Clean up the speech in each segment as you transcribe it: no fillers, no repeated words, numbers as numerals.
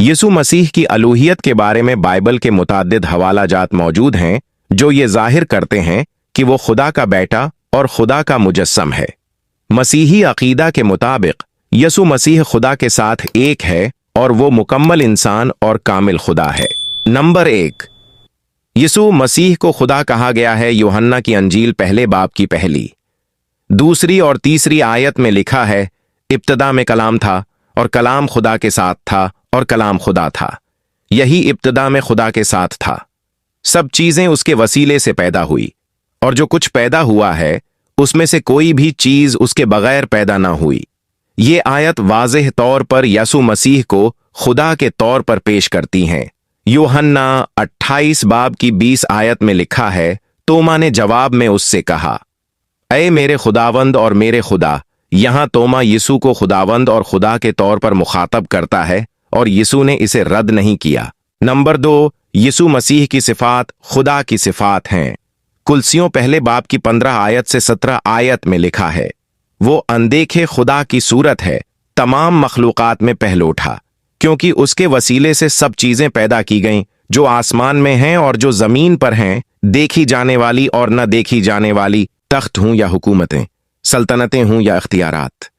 यीशु मसीह की अलूहियत के बारे में बाइबल के मुताद्दिद हवाला जात मौजूद हैं जो ये जाहिर करते हैं कि वो खुदा का बेटा और खुदा का मुजस्सम है। मसीही अकीदा के मुताबिक यीशु मसीह खुदा के साथ एक है और वो मुकम्मल इंसान और कामिल खुदा है। नंबर 1, यीशु मसीह को खुदा कहा गया है। यूहन्ना की अंजील पहले बाब की पहली, दूसरी और तीसरी आयत में लिखा है, इब्तिदा में कलाम था और कलाम खुदा के साथ था और कलाम खुदा था। यही इब्तिदा में खुदा के साथ था। सब चीजें उसके वसीले से पैदा हुई और जो कुछ पैदा हुआ है उसमें से कोई भी चीज उसके बगैर पैदा ना हुई। ये आयत वाज़ेह तौर पर यीशु मसीह को खुदा के तौर पर पेश करती हैं। यूहन्ना 28 बाब की 20 आयत में लिखा है, तोमा ने जवाब में उससे कहा, ऐ मेरे खुदावंद और मेरे खुदा। यहां तोमा यीशु को खुदावंद और खुदा के तौर पर मुखातब करता है और यीशु ने इसे रद्द नहीं किया। नंबर 2, यीशु मसीह की सिफात खुदा की सिफात हैं। कुलसियों पहले बाब की 15 आयत से 17 आयत में लिखा है, वो अनदेखे खुदा की सूरत है, तमाम मखलूकात में पहलोठा, क्योंकि उसके वसीले से सब चीजें पैदा की गईं, जो आसमान में हैं और जो जमीन पर हैं, देखी जाने वाली और न देखी जाने वाली, तख्त हूं या हुकूमतें, सल्तनतें हूं या इख्तियारात।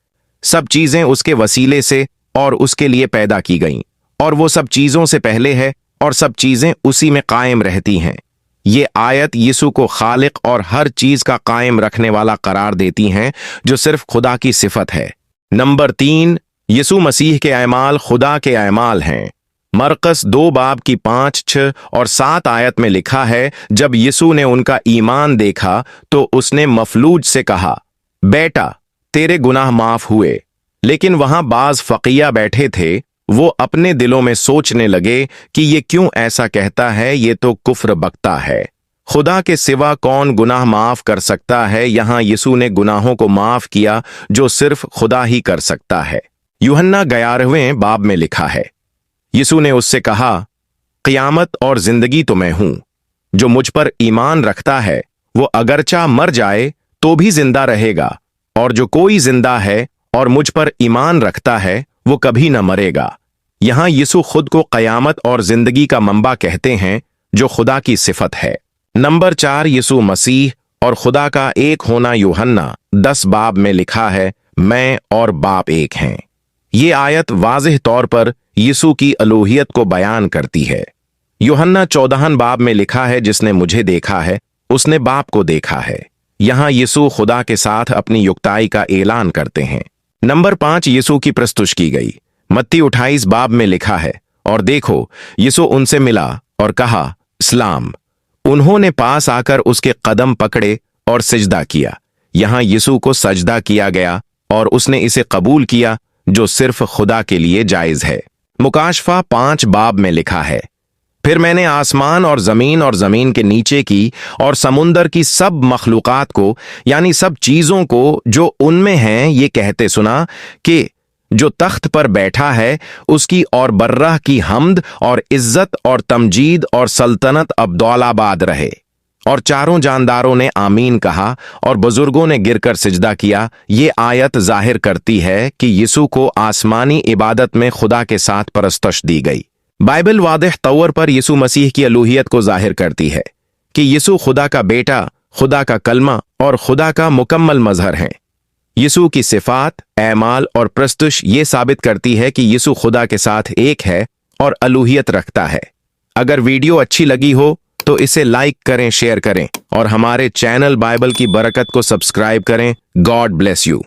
सब चीजें उसके वसीले से और उसके लिए पैदा की गईं, और वो सब चीजों से पहले है और सब चीजें उसी में कायम रहती हैं। ये आयत यीशु को खालिक और हर चीज का कायम रखने वाला करार देती हैं, जो सिर्फ खुदा की सिफत है। नंबर 3, यीशु मसीह के अमाल खुदा के अमाल हैं। मरकस 2 बाब की 5, 6 और 7 आयत में लिखा है, जब यीशु ने उनका ईमान देखा तो उसने मफलूज से कहा, बेटा तेरे गुनाह माफ हुए। लेकिन वहां बाज फकीया बैठे थे, वो अपने दिलों में सोचने लगे कि ये क्यों ऐसा कहता है, ये तो कुफ्र बकता है। खुदा के सिवा कौन गुनाह माफ कर सकता है। यहां यीशु ने गुनाहों को माफ किया जो सिर्फ खुदा ही कर सकता है। यूहन्ना 11वें बाब में लिखा है, यीशु ने उससे कहा, क़यामत और जिंदगी तो मैं हूं। जो मुझ पर ईमान रखता है वो अगरचा मर जाए तो भी जिंदा रहेगा, और जो कोई जिंदा है और मुझ पर ईमान रखता है वो कभी न मरेगा। यहां यीशु खुद को क़यामत और जिंदगी का मंबा कहते हैं, जो खुदा की सिफत है। नंबर 4, यीशु मसीह और खुदा का एक होना। यूहन्ना 10 बाब में लिखा है, मैं और बाप एक हैं। ये आयत वाज़ेह तौर पर यीशु की अलूहियत को बयान करती है। यूहन्ना 14 बाब में लिखा है, जिसने मुझे देखा है उसने बाप को देखा है। यहां यीशु खुदा के साथ अपनी युक्ताई का ऐलान करते हैं। नंबर 5, यीशु की प्रस्तुत की गई। मत्ती 28 बाब में लिखा है, और देखो यीशु उनसे मिला और कहा, इस्लाम। उन्होंने पास आकर उसके कदम पकड़े और सिजदा किया। यहां यीशु को सजदा किया गया और उसने इसे कबूल किया, जो सिर्फ खुदा के लिए जायज है। मुकाशफा 5 बाब में लिखा है, फिर मैंने आसमान और जमीन के नीचे की और समुंदर की सब मखलूकात को, यानी सब चीजों को जो उनमें हैं, ये कहते सुना कि जो तख्त पर बैठा है उसकी और बर्रह की हम्द और इज्जत और तमजीद और सल्तनत अब दौलाबाद रहे। और चारों जानदारों ने आमीन कहा और बुजुर्गों ने गिरकर सिजदा किया। ये आयत जाहिर करती है कि यीशु को आसमानी इबादत में खुदा के साथ परस्तश दी गई। बाइबल वाज़ेह तौर पर यीशु मसीह की अलूहियत को जाहिर करती है कि यीशु खुदा का बेटा, खुदा का कलमा और खुदा का मुकम्मल मजहर हैं। यीशु की सिफात, ऐमाल और प्रस्तुश ये साबित करती है कि यीशु खुदा के साथ एक है और अलूहियत रखता है। अगर वीडियो अच्छी लगी हो तो इसे लाइक करें, शेयर करें और हमारे चैनल बाइबल की बरकत को सब्सक्राइब करें। God bless you.